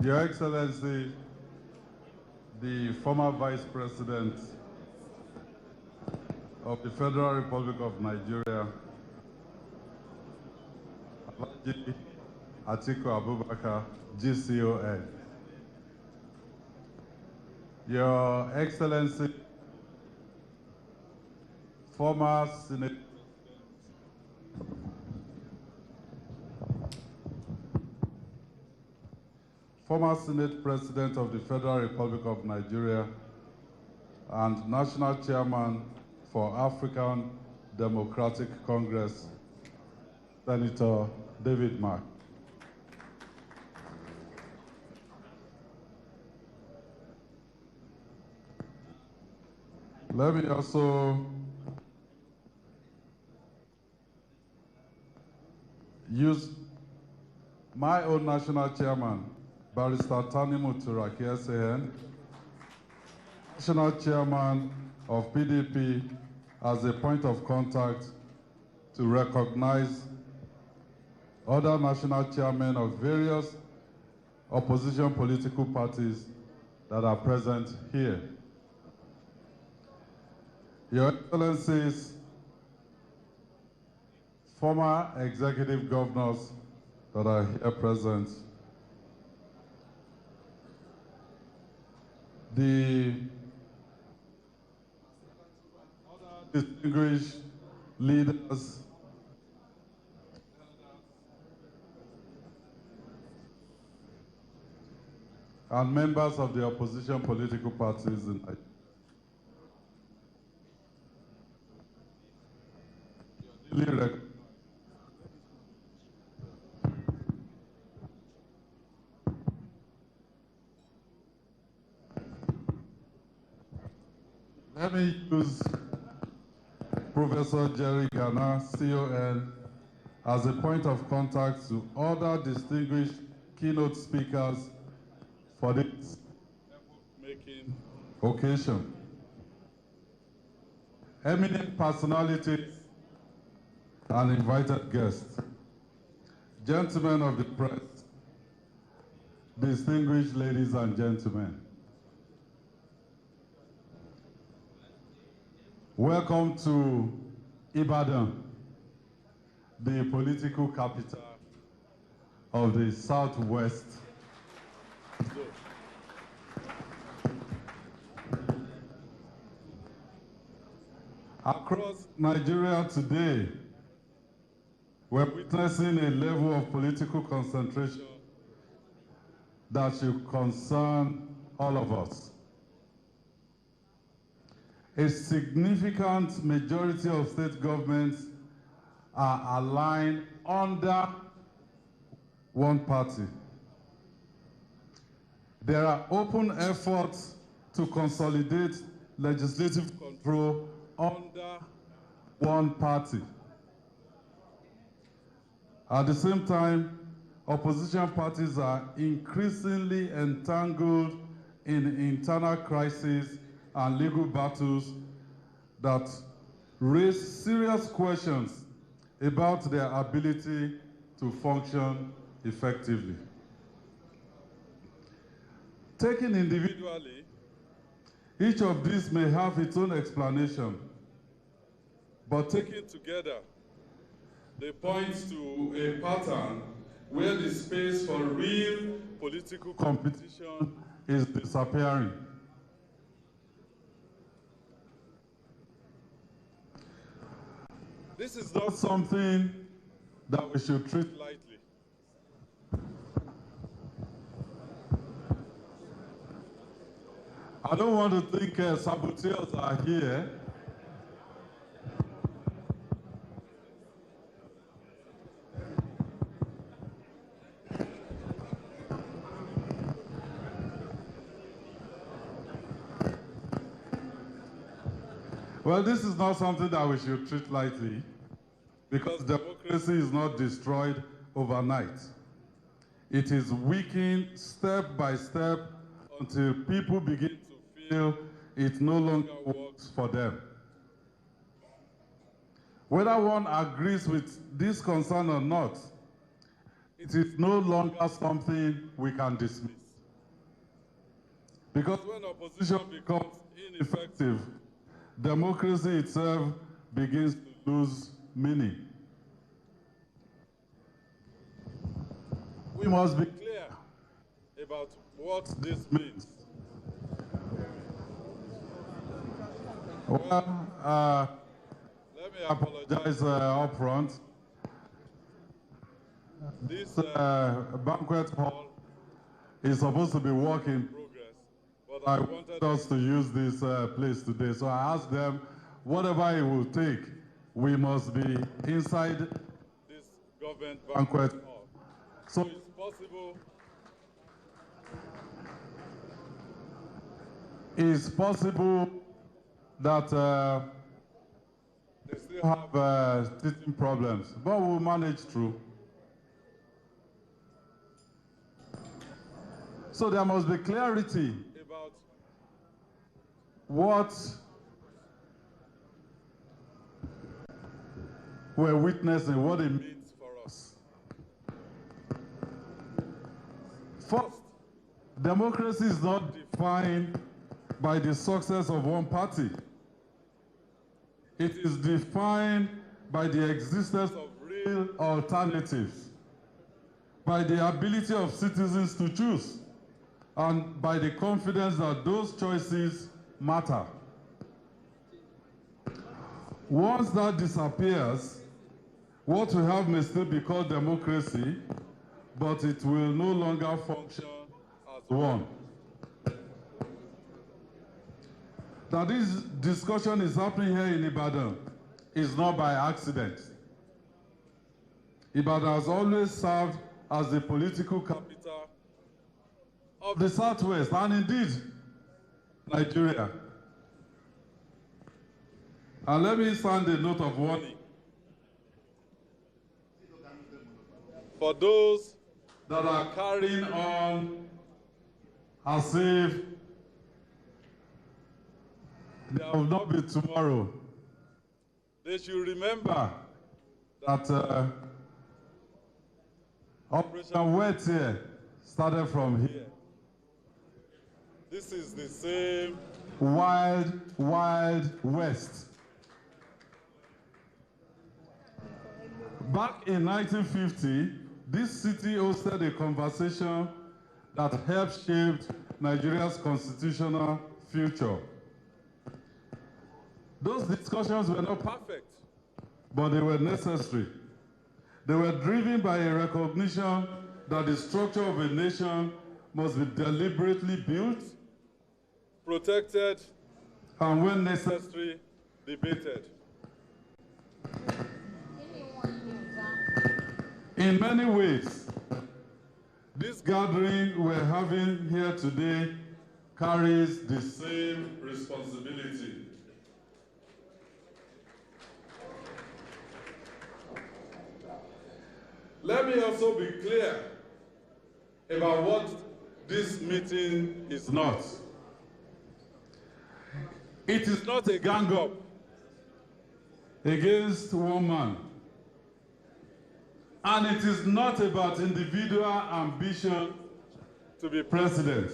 Your Excellency, the former Vice President of the Federal Republic of Nigeria, Alhaji Atiku Abubakar, GCON. Your Excellency, former Senate President of the Federal Republic of Nigeria and National Chairman for African Democratic Congress, Senator David Mark. Let me also use my own national chairman, Barrister Tanimu Turaki SAN, national chairman of PDP, as a point of contact to recognize other national chairmen of various opposition political parties that are present here. Your Excellencies, former executive governors that are here present, the other distinguished leaders, and members of the opposition political parties in Nigeria. Let me use Professor Jerry Ghana, CON, as a point of contact to other distinguished keynote speakers for this making occasion. Eminent personalities and invited guests, gentlemen of the press, distinguished ladies and gentlemen. Welcome to Ibadan, the political capital of the Southwest. Across Nigeria today, we're witnessing a level of political concentration that should concern all of us. A significant majority of state governments are aligned under one party. There are open efforts to consolidate legislative control under one party. At the same time, opposition parties are increasingly entangled in internal crises and legal battles that raise serious questions about their ability to function effectively. Taken individually, each of these may have its own explanation, but taken together, they point to a pattern where the space for real political competition is disappearing. This is not something that we should treat lightly. I don't want to think saboteurs are here. Well, this is not something that we should treat lightly, because democracy is not destroyed overnight. It is weakened step by step until people begin to feel it no longer works for them. Whether one agrees with this concern or not, it is no longer something we can dismiss. Because when opposition becomes ineffective, democracy itself begins to lose meaning. We must be clear about what this means. Well, let me apologize up front. This banquet hall is supposed to be work in progress, but I wanted us to use this place today. So I asked them, whatever it will take, we must be inside this government banquet hall. So it's possible that they still have teething problems, but we'll manage through. So there must be clarity about what we're witnessing, what it means for us. First, democracy is not defined by the success of one party. It is defined by the existence of real alternatives, by the ability of citizens to choose, and by the confidence that those choices matter. Once that disappears, what we have may still be called democracy, but it will no longer function as one. Now, this discussion is happening here in Ibadan. It's not by accident. Ibadan has always served as the political capital of the Southwest, and indeed, Nigeria. And let me sound a note of warning. For those that are carrying on as if there will not be tomorrow, they should remember that Operation Wet here started from here. This is the same wild, wild west. Back in 1950, this city hosted a conversation that helped shape Nigeria's constitutional future. Those discussions were not perfect, but they were necessary. They were driven by a recognition that the structure of a nation must be deliberately built, protected, and when necessary, debated. In many ways, this gathering we're having here today carries the same responsibility. Let me also be clear about what this meeting is not. It is not a gang-up against one man. And it is not about individual ambition to be president.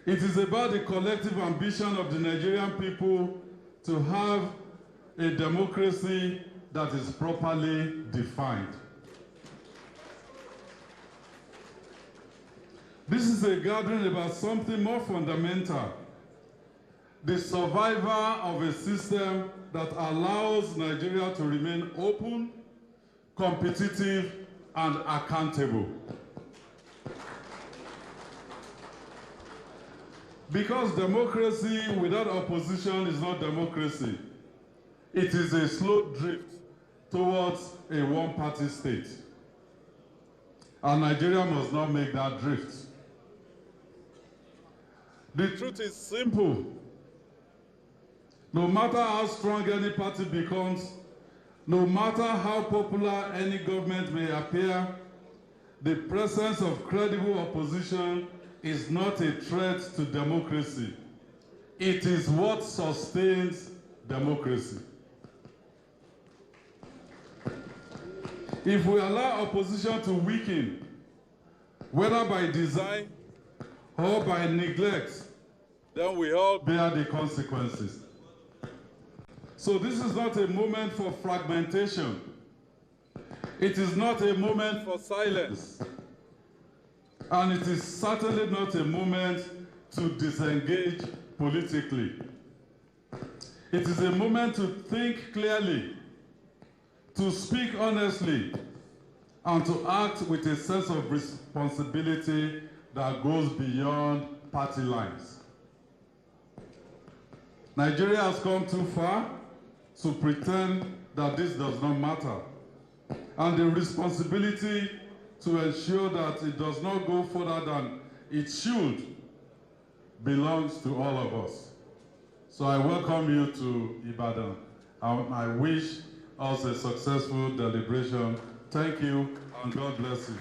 It is about the collective ambition of the Nigerian people to have a democracy that is properly defined. This is a gathering about something more fundamental: the survival of a system that allows Nigeria to remain open, competitive, and accountable. Because democracy without opposition is not democracy. It is a slow drift towards a one-party state. And Nigeria must not make that drift. The truth is simple. No matter how strong any party becomes, no matter how popular any government may appear, the presence of credible opposition is not a threat to democracy. It is what sustains democracy. If we allow opposition to weaken, whether by design or by neglect, then we all bear the consequences. So this is not a moment for fragmentation. It is not a moment for silence. And it is certainly not a moment to disengage politically. It is a moment to think clearly, to speak honestly, and to act with a sense of responsibility that goes beyond party lines. Nigeria has come too far to pretend that this does not matter. And the responsibility to ensure that it does not go further than it should belongs to all of us. So I welcome you to Ibadan. I wish us a successful deliberation. Thank you, and God bless you.